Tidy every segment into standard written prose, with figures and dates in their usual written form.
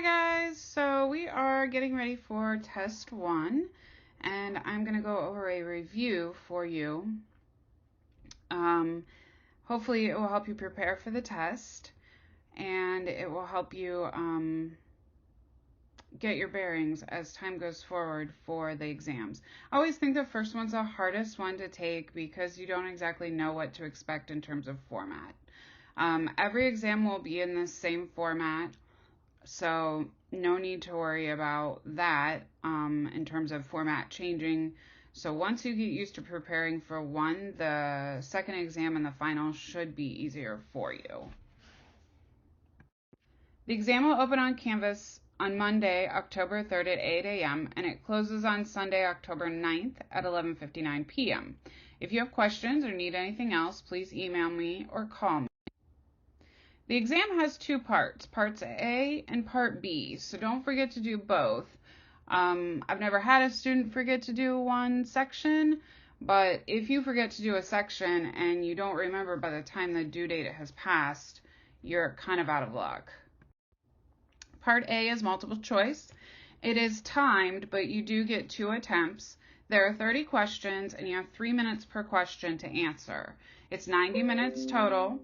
Hi guys, so we are getting ready for test 1 and I'm going to go over a review for you. Hopefully it will help you prepare for the test and it will help you get your bearings as time goes forward for the exams. I always think the first one's the hardest one to take because you don't exactly know what to expect in terms of format. Every exam will be in the same format, so no need to worry about that in terms of format changing. So once you get used to preparing for one, the second exam and the final should be easier for you. The exam will open on Canvas on Monday, October 3rd at 8 a.m. and it closes on Sunday, October 9th at 11:59 p.m. If you have questions or need anything else, please email me or call me. The exam has two parts, Parts A and Part B, so don't forget to do both. I've never had a student forget to do one section, but if you forget to do a section and you don't remember by the time the due date has passed, you're kind of out of luck. Part A is multiple choice. It is timed, but you do get 2 attempts. There are 30 questions and you have 3 minutes per question to answer. It's 90 minutes total.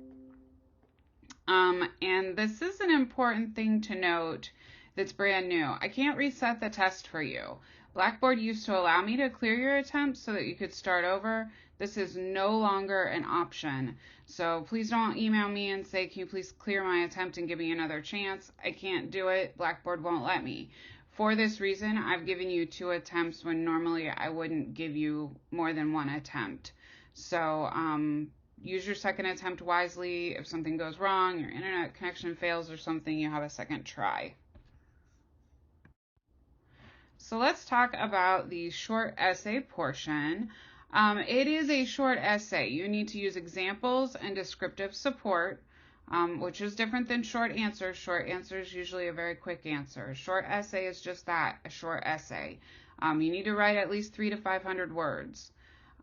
And this is an important thing to note that's brand new. I can't reset the test for you. Blackboard used to allow me to clear your attempts so that you could start over. This is no longer an option. So please don't email me and say, can you please clear my attempt and give me another chance? I can't do it. Blackboard won't let me. For this reason, I've given you 2 attempts when normally I wouldn't give you more than 1 attempt. So, use your second attempt wisely. If something goes wrong, your internet connection fails or something, you have a second try. So let's talk about the short essay portion. It is a short essay. You need to use examples and descriptive support, which is different than short answers. Short answer is usually a very quick answer. Short essay is just that, a short essay. You need to write at least 300 to 500 words.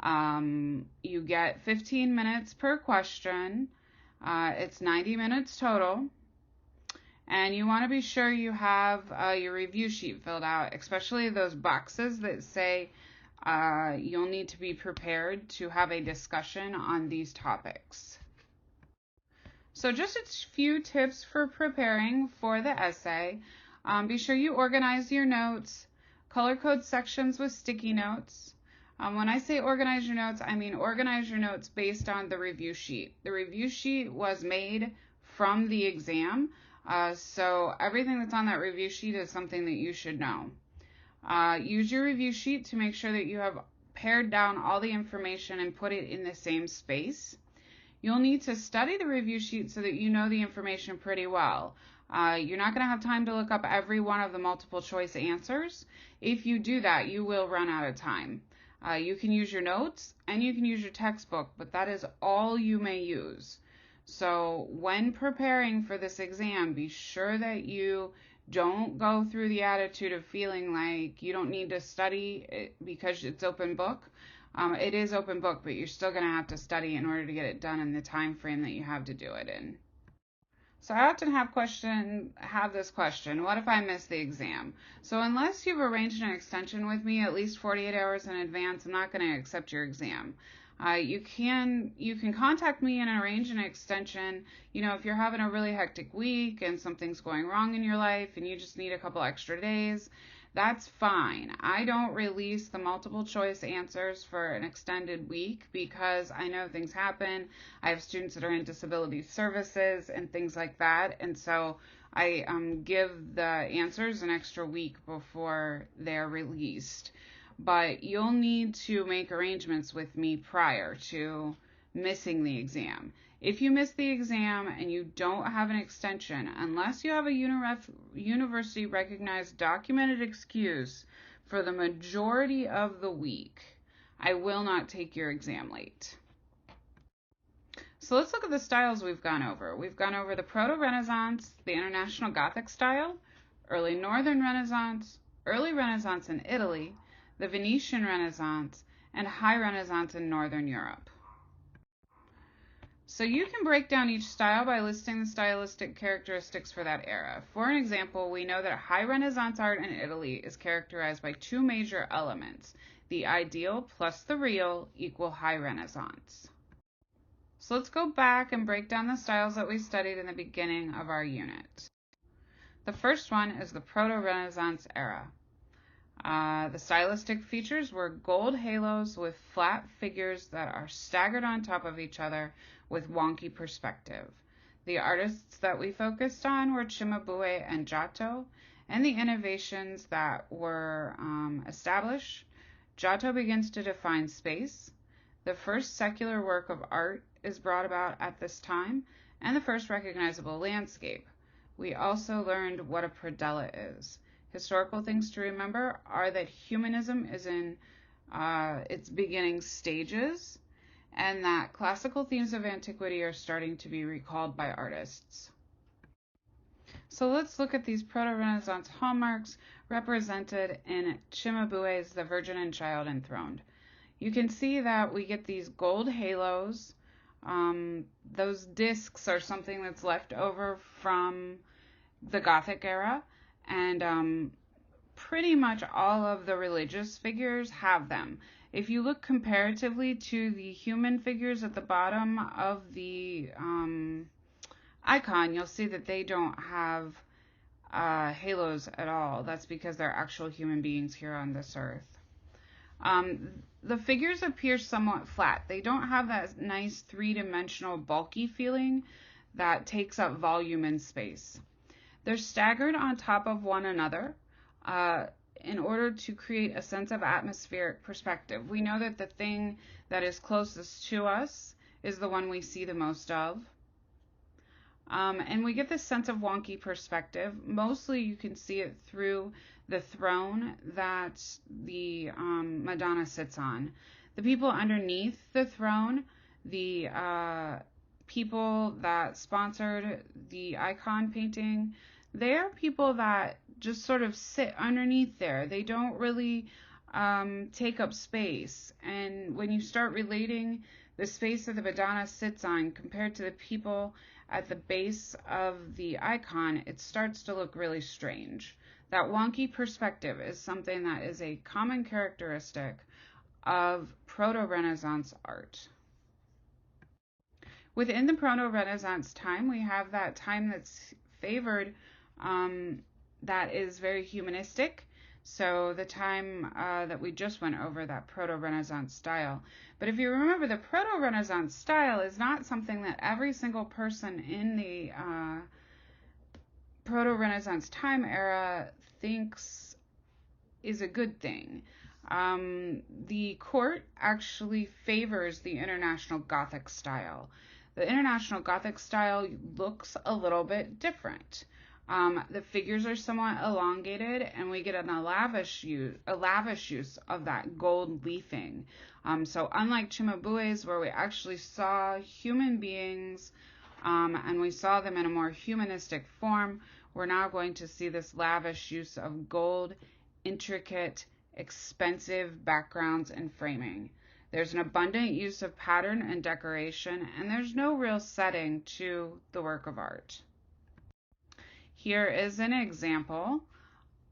You get 15 minutes per question. It's 90 minutes total. And you want to be sure you have your review sheet filled out, especially those boxes that say you'll need to be prepared to have a discussion on these topics. So just a few tips for preparing for the essay. Be sure you organize your notes, color code sections with sticky notes. When I say organize your notes, I mean organize your notes based on the review sheet. The review sheet was made from the exam, so everything that's on that review sheet is something that you should know. Use your review sheet to make sure that you have pared down all the information and put it in the same space. You'll need to study the review sheet so that you know the information pretty well. You're not going to have time to look up every one of the multiple choice answers. If you do that, you will run out of time. You can use your notes and you can use your textbook, but that is all you may use. So when preparing for this exam, be sure that you don't go through the attitude of feeling like you don't need to study because it's open book. It is open book, but you're still going to have to study in order to get it done in the time frame that you have to do it in. So I often have this question, what if I miss the exam? So unless you've arranged an extension with me at least 48 hours in advance, I'm not going to accept your exam. You can contact me and arrange an extension. You know, if you're having a really hectic week and something's going wrong in your life and you just need a couple extra days, that's fine. I don't release the multiple choice answers for an extended week because I know things happen. I have students that are in disability services and things like that, and so I give the answers an extra week before they're released. But you'll need to make arrangements with me prior to missing the exam. If you miss the exam and you don't have an extension, unless you have a university recognized documented excuse for the majority of the week, I will not take your exam late. So let's look at the styles we've gone over. We've gone over the Proto-Renaissance, the International Gothic style, early Northern Renaissance, early Renaissance in Italy, the Venetian Renaissance, and High Renaissance in Northern Europe. So you can break down each style by listing the stylistic characteristics for that era. For an example, we know that high Renaissance art in Italy is characterized by two major elements: the ideal plus the real equal high Renaissance. So let's go back and break down the styles that we studied in the beginning of our unit. The first one is the Proto-Renaissance era. The stylistic features were gold halos with flat figures that are staggered on top of each other with wonky perspective. The artists that we focused on were Cimabue and Giotto, and the innovations that were established. Giotto begins to define space. The first secular work of art is brought about at this time, and the first recognizable landscape. We also learned what a predella is. Historical things to remember are that humanism is in its beginning stages, and that classical themes of antiquity are starting to be recalled by artists. So let's look at these Proto-Renaissance hallmarks represented in Cimabue's The Virgin and Child Enthroned. You can see that we get these gold halos. Those discs are something that's left over from the Gothic era, and pretty much all of the religious figures have them. If you look comparatively to the human figures at the bottom of the icon, you'll see that they don't have halos at all. That's because they're actual human beings here on this earth. The figures appear somewhat flat. They don't have that nice three-dimensional bulky feeling that takes up volume and space. They're staggered on top of one another in order to create a sense of atmospheric perspective. We know that the thing that is closest to us is the one we see the most of. And we get this sense of wonky perspective. Mostly you can see it through the throne that the Madonna sits on. The people underneath the throne, the people that sponsored the icon painting, they're people that just sort of sit underneath there. They don't really take up space. And when you start relating the space that the Madonna sits on compared to the people at the base of the icon, it starts to look really strange. That wonky perspective is something that is a common characteristic of Proto-Renaissance art. Within the Proto-Renaissance time, we have that time that's favored that is very humanistic. So the time that we just went over, that Proto-Renaissance style. But if you remember, the Proto-Renaissance style is not something that every single person in the Proto-Renaissance time era thinks is a good thing. The court actually favors the International Gothic style. The International Gothic style looks a little bit different. The figures are somewhat elongated, and we get a lavish use of that gold leafing. So unlike Cimabue's, where we actually saw human beings and we saw them in a more humanistic form, we're now going to see this lavish use of gold, intricate, expensive backgrounds and framing. There's an abundant use of pattern and decoration, and there's no real setting to the work of art. Here is an example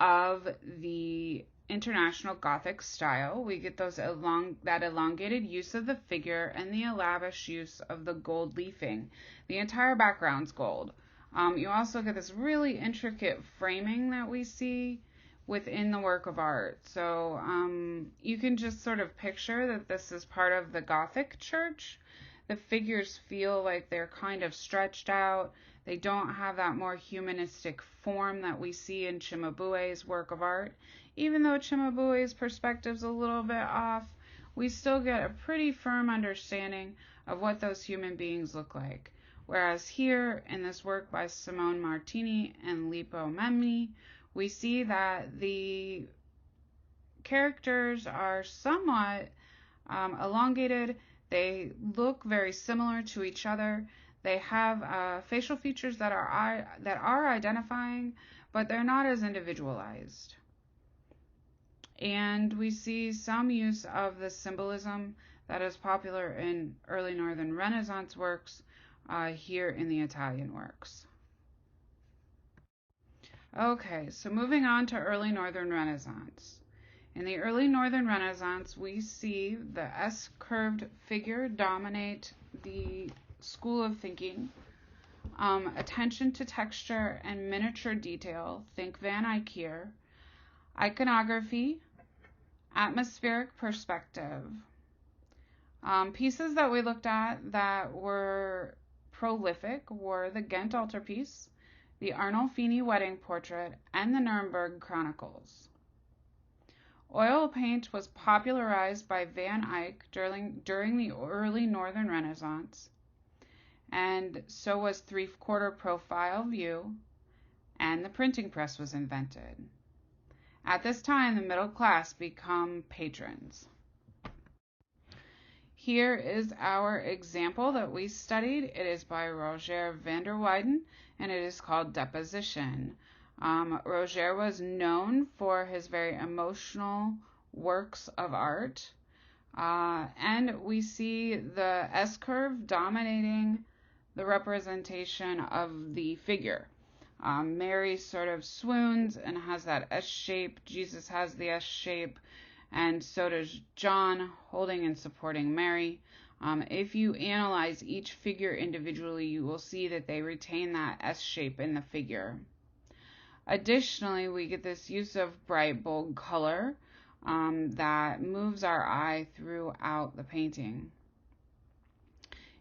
of the International Gothic style. We get that elongated use of the figure and the lavish use of the gold leafing. The entire background's gold. You also get this really intricate framing that we see within the work of art. So you can just sort of picture that this is part of the Gothic church. The figures feel like they're kind of stretched out. They don't have that more humanistic form that we see in Cimabue's work of art. Even though Cimabue's perspective's a little bit off, we still get a pretty firm understanding of what those human beings look like. Whereas here, in this work by Simone Martini and Lippo Memmi, we see that the characters are somewhat elongated. They look very similar to each other. They have facial features that are identifying, but they're not as individualized. And we see some use of the symbolism that is popular in early Northern Renaissance works here in the Italian works. Okay, so moving on to early Northern Renaissance. In the early Northern Renaissance, we see the S-curved figure dominate the school of thinking. Attention to texture and miniature detail, think Van Eyck here. Iconography, atmospheric perspective. Pieces that we looked at that were prolific were the Ghent altarpiece, the Arnolfini wedding portrait, and the Nuremberg Chronicles. Oil paint was popularized by Van Eyck during the early Northern Renaissance, and so was three-quarter profile view, and the printing press was invented. At this time, the middle class become patrons. Here is our example that we studied. It is by Roger van der Weyden, and it is called Deposition. Roger was known for his very emotional works of art, and we see the S-curve dominating the representation of the figure. Mary sort of swoons and has that S shape. Jesus has the S shape, and so does John, holding and supporting Mary. If you analyze each figure individually, you will see that they retain that S shape in the figure. Additionally, we get this use of bright, bold color that moves our eye throughout the painting.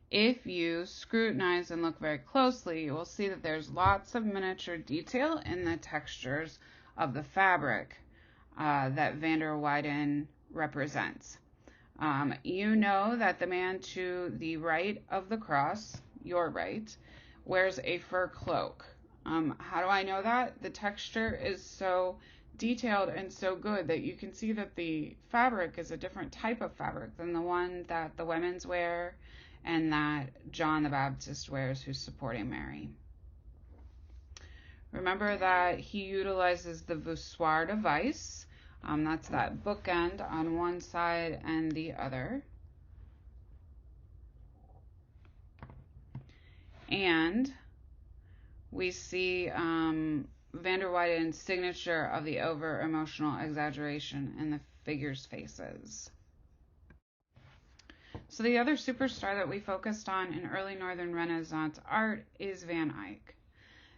If you scrutinize and look very closely, you will see that there's lots of miniature detail in the textures of the fabric that van der Weyden represents. You know that the man to the right of the cross, your right, wears a fur cloak. How do I know that? The texture is so detailed and so good that you can see that the fabric is a different type of fabric than the one that the women's wear and that John the Baptist wears, who's supporting Mary. Remember that he utilizes the voussoir device. That's that bookend on one side and the other. And we see van der Weyden's signature of the over-emotional exaggeration in the figures' faces. So the other superstar that we focused on in early Northern Renaissance art is Van Eyck.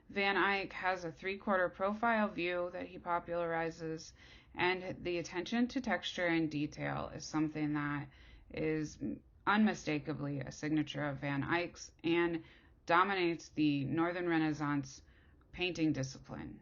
Van Eyck has a three-quarter profile view that he popularizes, and the attention to texture and detail is something that is unmistakably a signature of Van Eyck's and dominates the Northern Renaissance painting discipline.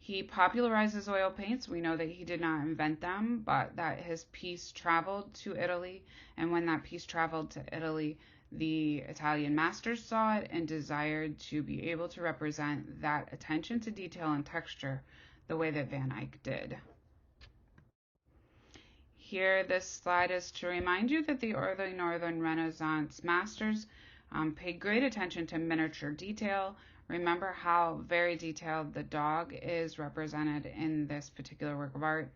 He popularizes oil paints. We know that he did not invent them, but that his piece traveled to Italy, and when that piece traveled to Italy, the Italian masters saw it and desired to be able to represent that attention to detail and texture the way that Van Eyck did. Here, this slide is to remind you that the early Northern Renaissance masters paid great attention to miniature detail. Remember how very detailed the dog is represented in this particular work of art.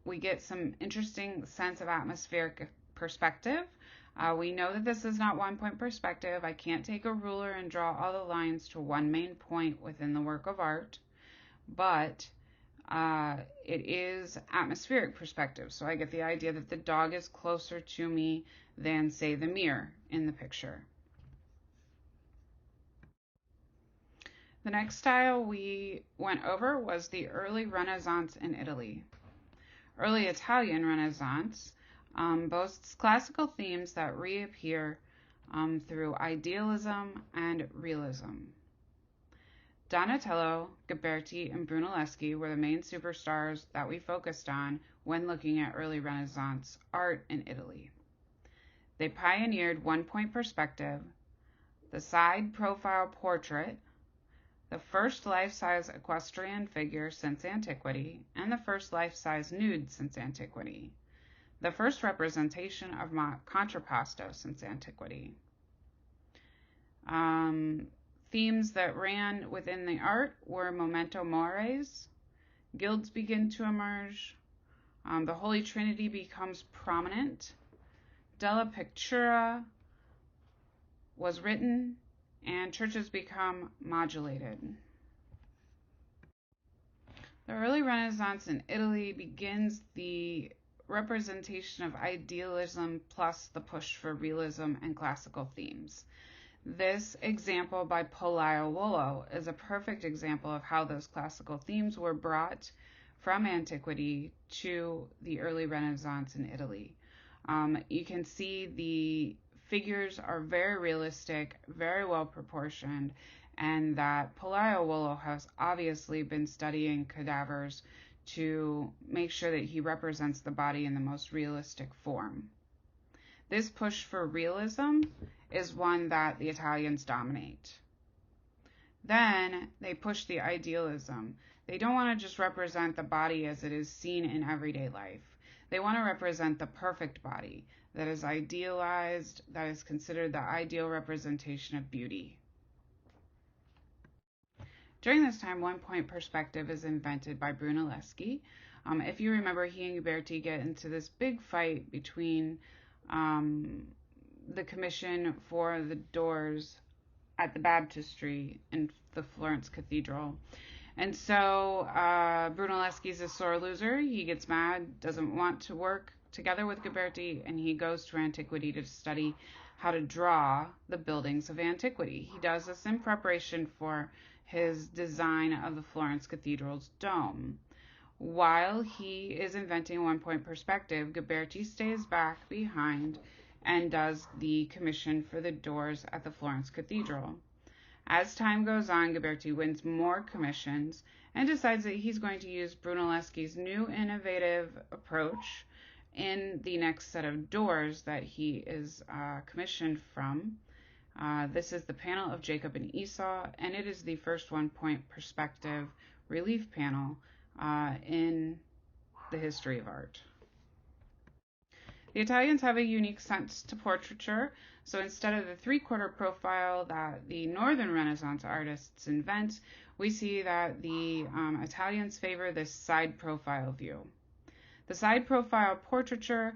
We get some interesting sense of atmospheric perspective. We know that this is not one-point perspective. I can't take a ruler and draw all the lines to one main point within the work of art, but it is atmospheric perspective. So I get the idea that the dog is closer to me than, say, the mirror in the picture. The next style we went over was the early Renaissance in Italy. Early Italian Renaissance boasts classical themes that reappear through idealism and realism. Donatello, Ghiberti, and Brunelleschi were the main superstars that we focused on when looking at early Renaissance art in Italy. They pioneered one-point perspective, the side profile portrait, the first life-size equestrian figure since antiquity, and the first life-size nude since antiquity, the first representation of contrapposto since antiquity. Themes that ran within the art were memento mores, guilds begin to emerge, The Holy Trinity becomes prominent. Della Pictura was written, and churches become modulated. The early Renaissance in Italy begins the representation of idealism plus the push for realism and classical themes. This example by Pollaiuolo is a perfect example of how those classical themes were brought from antiquity to the early Renaissance in Italy. You can see the figures are very realistic, very well proportioned, and that Pollaiuolo has obviously been studying cadavers to make sure that he represents the body in the most realistic form. This push for realism is one that the Italians dominate. Then they push the idealism. They don't want to just represent the body as it is seen in everyday life. They want to represent the perfect body that is idealized, that is considered the ideal representation of beauty. During this time, one-point perspective is invented by Brunelleschi. If you remember, he and Ghiberti get into this big fight between the commission for the doors at the baptistry in the Florence Cathedral. And so Brunelleschi's a sore loser. He gets mad, doesn't want to work together with Ghiberti, and he goes to antiquity to study how to draw the buildings of antiquity. He does this in preparation for his design of the Florence Cathedral's dome. While he is inventing one-point perspective, Ghiberti stays back behind and does the commission for the doors at the Florence Cathedral. As time goes on, Ghiberti wins more commissions and decides that he's going to use Brunelleschi's new innovative approach in the next set of doors that he is commissioned from. This is the panel of Jacob and Esau, and it is the first one-point perspective relief panel in the history of art. The Italians have a unique sense to portraiture, so instead of the three-quarter profile that the Northern Renaissance artists invent, we see that the Italians favor this side profile view. The side profile portraiture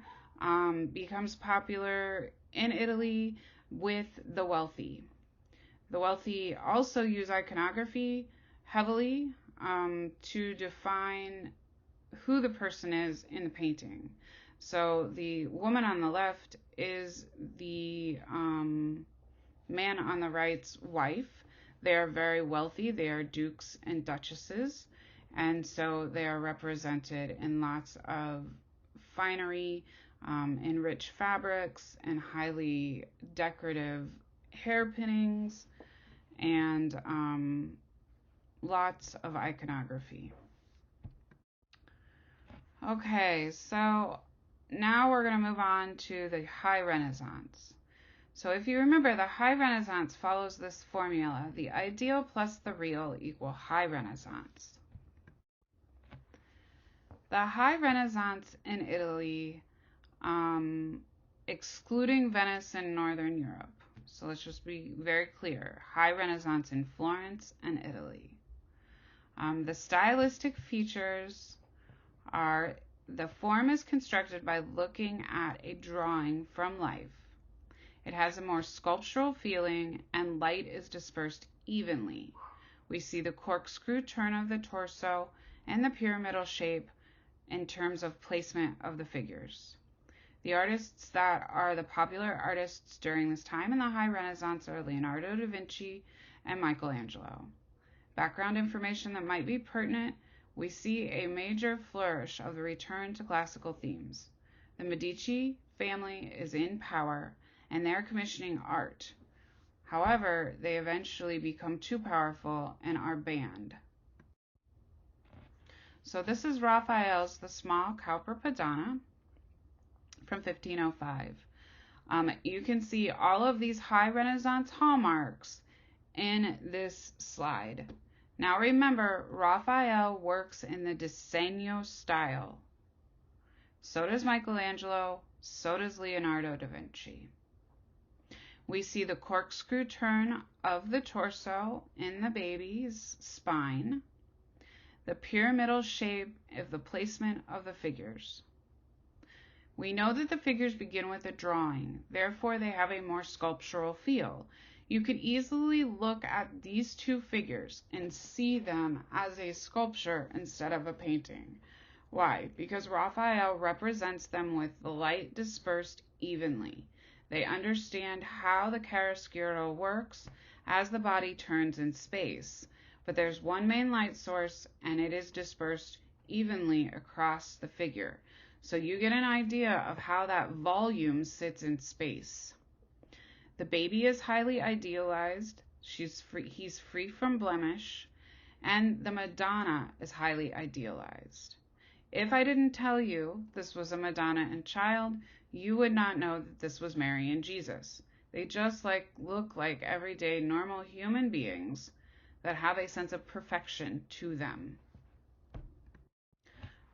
becomes popular in Italy with the wealthy. The wealthy also use iconography heavily to define who the person is in the painting. So the woman on the left is the man on the right's wife. They are very wealthy. They are dukes and duchesses, and so they are represented in lots of finery, in rich fabrics and highly decorative hairpinnings, and lots of iconography. Okay, so now we're going to move on to the High Renaissance. So if you remember, the High Renaissance follows this formula: the ideal plus the real equal High Renaissance. The High Renaissance in Italy, excluding Venice and Northern Europe. So let's just be very clear. High Renaissance in Florence and Italy. The stylistic features are: the form is constructed by looking at a drawing from life. It has a more sculptural feeling, and light is dispersed evenly. We see the corkscrew turn of the torso and the pyramidal shape in terms of placement of the figures. The artists that are the popular artists during this time in the High Renaissance are Leonardo da Vinci and Michelangelo. Background information that might be pertinent: we see a major flourish of the return to classical themes. The Medici family is in power, and they're commissioning art. However, they eventually become too powerful and are banned. So this is Raphael's The Small Cowper-Madonna from 1505. You can see all of these High Renaissance hallmarks in this slide. Now remember, Raphael works in the disegno style. So does Michelangelo, so does Leonardo da Vinci. We see the corkscrew turn of the torso in the baby's spine. the pyramidal shape of the placement of the figures. We know that the figures begin with a drawing, therefore they have a more sculptural feel. You could easily look at these two figures and see them as a sculpture instead of a painting. Why? Because Raphael represents them with the light dispersed evenly. They understand how the chiaroscuro works as the body turns in space, but there's one main light source and it is dispersed evenly across the figure. So you get an idea of how that volume sits in space. The baby is highly idealized, he's free from blemish, and the Madonna is highly idealized. If I didn't tell you this was a Madonna and child, you would not know that this was Mary and Jesus. They just look like everyday normal human beings that have a sense of perfection to them.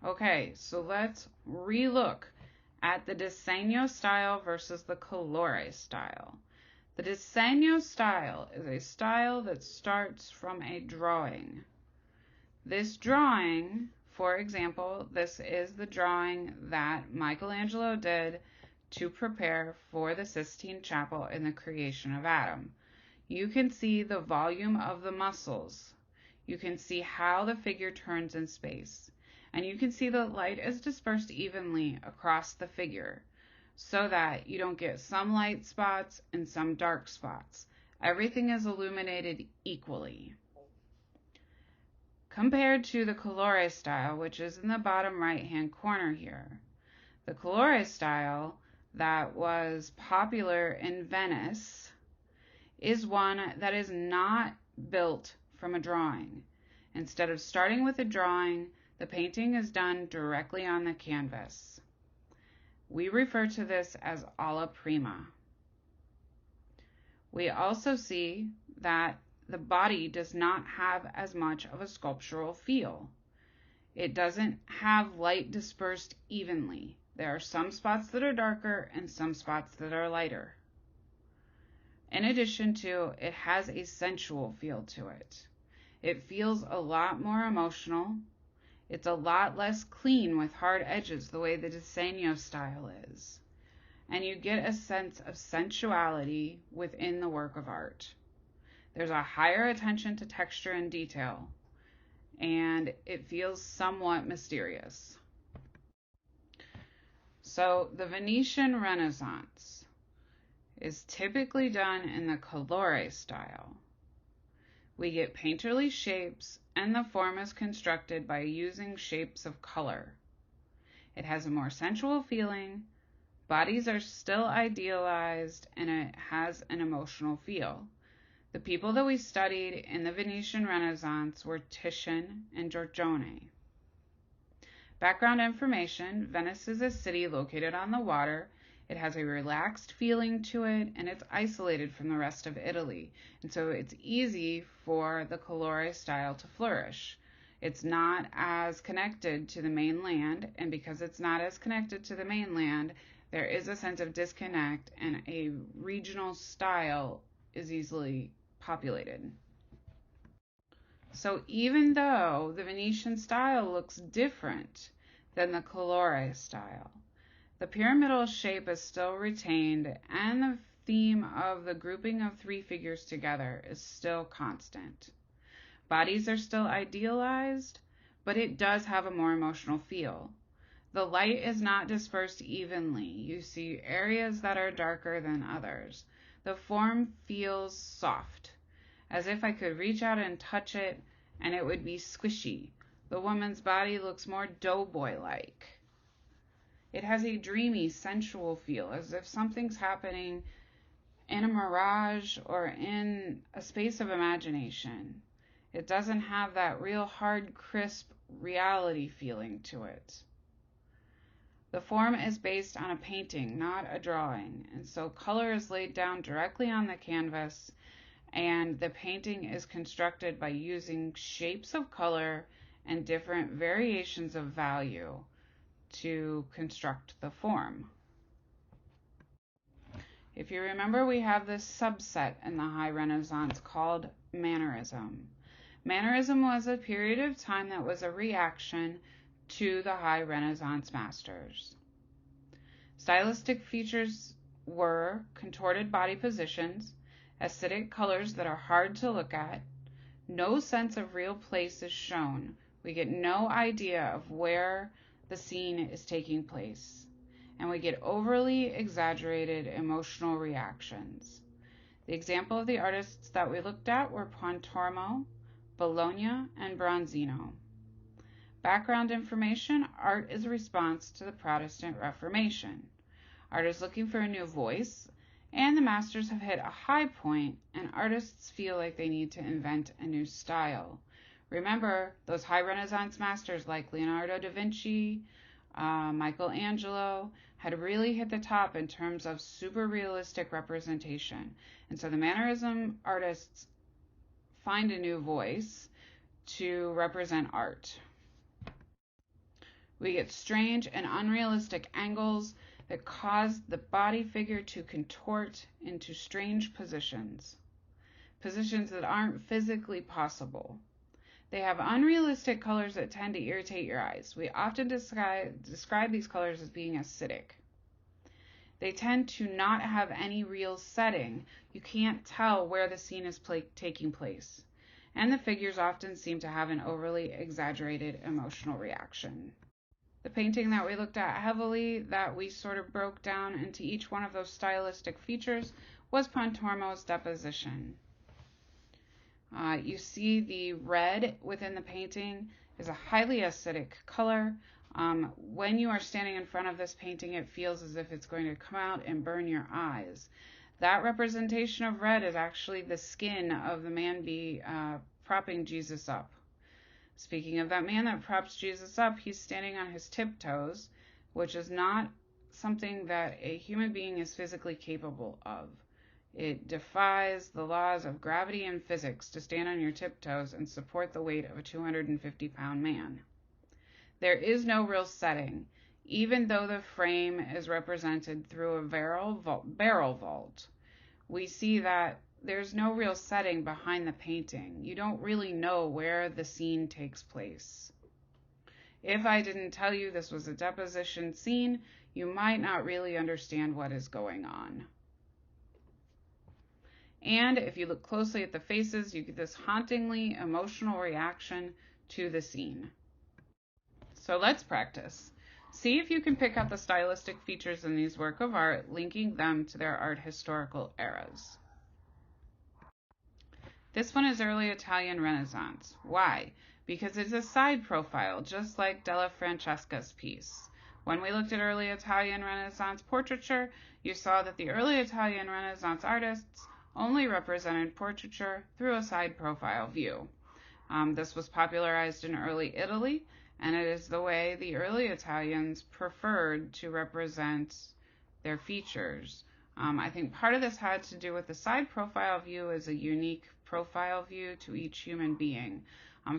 Okay, so let's re-look at the disegno style versus the colore style. The disegno style is a style that starts from a drawing. This drawing, for example, this is the drawing that Michelangelo did to prepare for the Sistine Chapel in the creation of Adam. You can see the volume of the muscles. You can see how the figure turns in space. And you can see the light is dispersed evenly across the figure so that you don't get some light spots and some dark spots. Everything is illuminated equally. Compared to the colore style, which is in the bottom right-hand corner here. The colore style that was popular in Venice is one that is not built from a drawing. Instead of starting with a drawing, the painting is done directly on the canvas. We refer to this as alla prima. We also see that the body does not have as much of a sculptural feel. It doesn't have light dispersed evenly. There are some spots that are darker and some spots that are lighter. In addition to, it has a sensual feel to it. It feels a lot more emotional. It's a lot less clean with hard edges the way the disegno style is. And you get a sense of sensuality within the work of art. There's a higher attention to texture and detail, and it feels somewhat mysterious. So the Venetian Renaissance is typically done in the colore style. We get painterly shapes, and the form is constructed by using shapes of color. It has a more sensual feeling, bodies are still idealized, and it has an emotional feel. The people that we studied in the Venetian Renaissance were Titian and Giorgione. Background information: Venice is a city located on the water. It has a relaxed feeling to it, and it's isolated from the rest of Italy. And so it's easy for the colore style to flourish. It's not as connected to the mainland, and because it's not as connected to the mainland, there is a sense of disconnect, and a regional style is easily populated. So even though the Venetian style looks different than the colore style, the pyramidal shape is still retained, and the theme of the grouping of three figures together is still constant. Bodies are still idealized, but it does have a more emotional feel. The light is not dispersed evenly. You see areas that are darker than others. The form feels soft, as if I could reach out and touch it and it would be squishy. The woman's body looks more doughboy-like. It has a dreamy, sensual feel, as if something's happening in a mirage or in a space of imagination. It doesn't have that real hard, crisp reality feeling to it. The form is based on a painting, not a drawing, and so color is laid down directly on the canvas, and the painting is constructed by using shapes of color and different variations of value to construct the form. If you remember, we have this subset in the High Renaissance called mannerism. Mannerism was a period of time that was a reaction to the high Renaissance masters. Stylistic features were contorted body positions, acidic colors that are hard to look at, no sense of real place is shown. We get no idea of where the scene is taking place, and we get overly exaggerated emotional reactions. The example of the artists that we looked at were Pontormo, Bologna, and Bronzino. Background information: art is a response to the Protestant Reformation. Art is looking for a new voice, and the masters have hit a high point, and artists feel like they need to invent a new style. Remember, those high Renaissance masters like Leonardo da Vinci, Michelangelo, had really hit the top in terms of super realistic representation. And so the Mannerism artists find a new voice to represent art. We get strange and unrealistic angles that cause the body figure to contort into strange positions that aren't physically possible. They have unrealistic colors that tend to irritate your eyes. We often describe these colors as being acidic. They tend to not have any real setting. You can't tell where the scene is taking place. And the figures often seem to have an overly exaggerated emotional reaction. The painting that we looked at heavily, that we sort of broke down into each one of those stylistic features, was Pontormo's Deposition. You see the red within the painting is a highly acidic color. When you are standing in front of this painting, it feels as if it's going to come out and burn your eyes. That representation of red is actually the skin of the man propping Jesus up. Speaking of that man that props Jesus up, he's standing on his tiptoes, which is not something that a human being is physically capable of. It defies the laws of gravity and physics to stand on your tiptoes and support the weight of a 250-pound man. There is no real setting, even though the frame is represented through a barrel vault. We see that there's no real setting behind the painting. You don't really know where the scene takes place. If I didn't tell you this was a deposition scene, you might not really understand what is going on. And if you look closely at the faces, you get this hauntingly emotional reaction to the scene. So let's practice. See if you can pick out the stylistic features in these works of art, linking them to their art historical eras. This one is early Italian Renaissance. Why? Because it's a side profile, just like Della Francesca's piece. When we looked at early Italian Renaissance portraiture, you saw that the early Italian Renaissance artists only represented portraiture through a side profile view. This was popularized in early Italy, and it is the way the early Italians preferred to represent their features. I think part of this had to do with the side profile view is a unique profile view to each human being.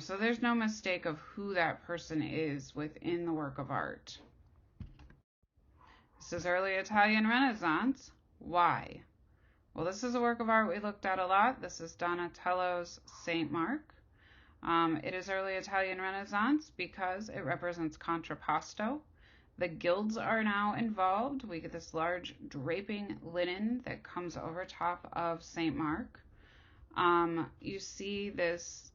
So there's no mistake of who that person is within the work of art. This is early Italian Renaissance. Why? Well, this is a work of art we looked at a lot. This is Donatello's Saint Mark. It is early Italian Renaissance because it represents contrapposto. The gilds are now involved. We get this large draping linen that comes over top of Saint Mark. You see this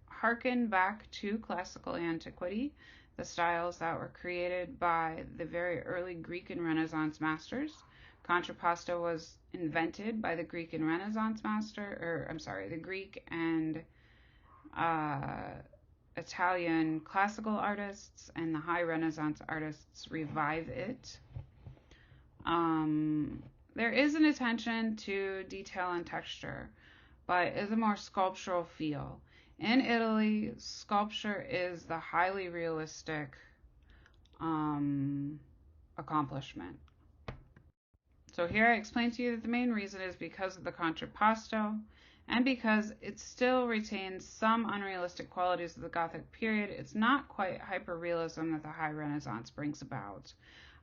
harken back to classical antiquity, the styles that were created by the very early Greek and Renaissance masters. Contrapposto was invented by the Greek and Renaissance the Greek and Italian classical artists, and the high Renaissance artists revive it. There is an attention to detail and texture, but is a more sculptural feel. In Italy, sculpture is the highly realistic accomplishment. So here I explained to you that the main reason is because of the contrapposto, and because it still retains some unrealistic qualities of the Gothic period. It's not quite hyper-realism that the high Renaissance brings about.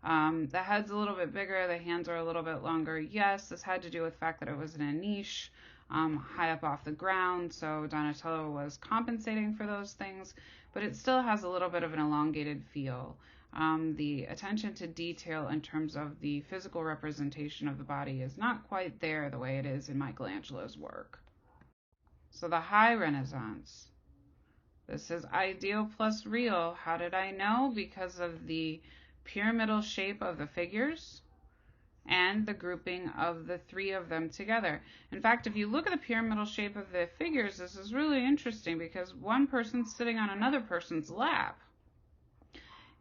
The head's a little bit bigger, the hands are a little bit longer. Yes, this had to do with the fact that it was in a niche. high up off the ground, so Donatello was compensating for those things, but it still has a little bit of an elongated feel. The attention to detail in terms of the physical representation of the body is not quite there the way it is in Michelangelo's work. So the High Renaissance. This is ideal plus real. How did I know? Because of the pyramidal shape of the figures and the grouping of the three of them together. In fact, if you look at the pyramidal shape of the figures, this is really interesting because one person's sitting on another person's lap.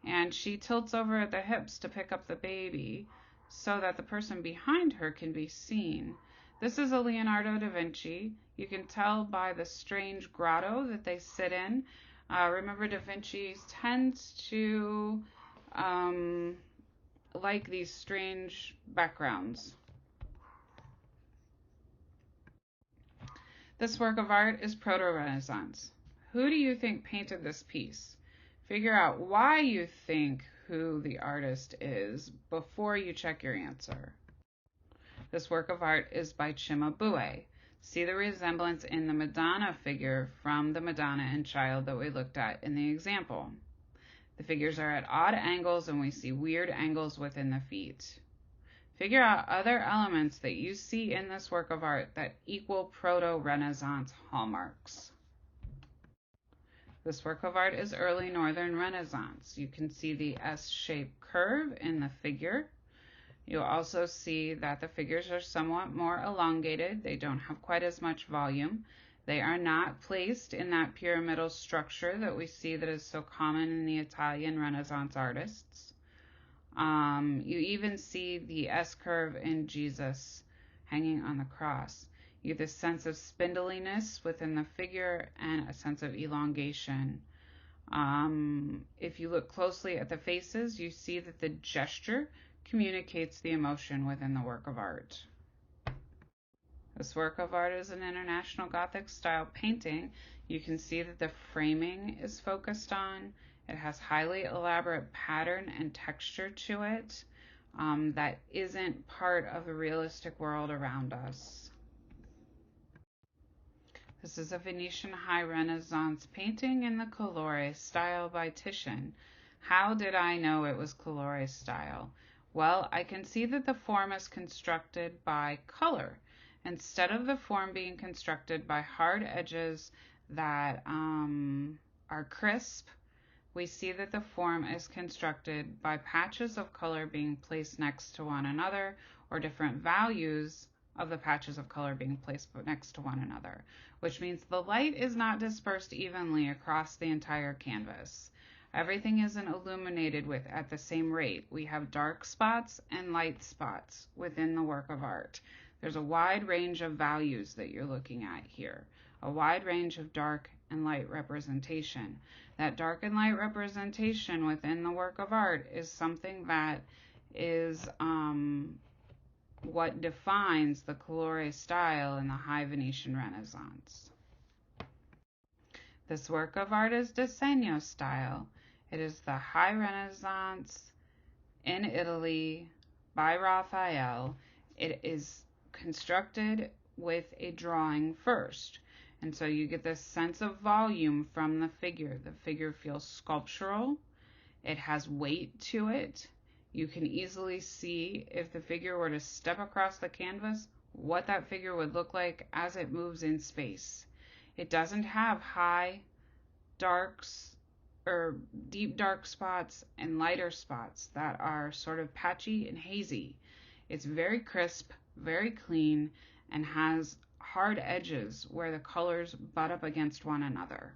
And she tilts over at the hips to pick up the baby so that the person behind her can be seen. This is a Leonardo da Vinci. You can tell by the strange grotto that they sit in. Remember, da Vinci tends to like these strange backgrounds. This work of art is Proto-Renaissance. Who do you think painted this piece? Figure out why you think who the artist is before you check your answer. This work of art is by Cimabue. See the resemblance in the Madonna figure from the Madonna and Child that we looked at in the example. The figures are at odd angles and we see weird angles within the feet. Figure out other elements that you see in this work of art that equal Proto-Renaissance hallmarks. This work of art is early Northern Renaissance. You can see the S-shaped curve in the figure. You'll also see that the figures are somewhat more elongated. They don't have quite as much volume. They are not placed in that pyramidal structure that we see that is so common in the Italian Renaissance artists. You even see the S-curve in Jesus hanging on the cross. You get this sense of spindliness within the figure and a sense of elongation. If you look closely at the faces, you see that the gesture communicates the emotion within the work of art. This work of art is an International Gothic style painting. You can see that the framing is focused on. It has highly elaborate pattern and texture to it that isn't part of the realistic world around us. This is a Venetian High Renaissance painting in the colore style by Titian. How did I know it was colore style? Well, I can see that the form is constructed by color. Instead of the form being constructed by hard edges that are crisp, we see that the form is constructed by patches of color being placed next to one another, or different values of the patches of color being placed next to one another, which means the light is not dispersed evenly across the entire canvas. Everything isn't illuminated with at the same rate. We have dark spots and light spots within the work of art. There's a wide range of values that you're looking at here, a wide range of dark and light representation. That dark and light representation within the work of art is something that is what defines the colore style in the High Venetian Renaissance. This work of art is Disegno style. It is the High Renaissance in Italy by Raphael. It is constructed with a drawing first. And so you get this sense of volume from the figure. The figure feels sculptural. It has weight to it. You can easily see if the figure were to step across the canvas, what that figure would look like as it moves in space. It doesn't have high darks or deep dark spots and lighter spots that are sort of patchy and hazy. It's very crisp, very clean, and has hard edges where the colors butt up against one another.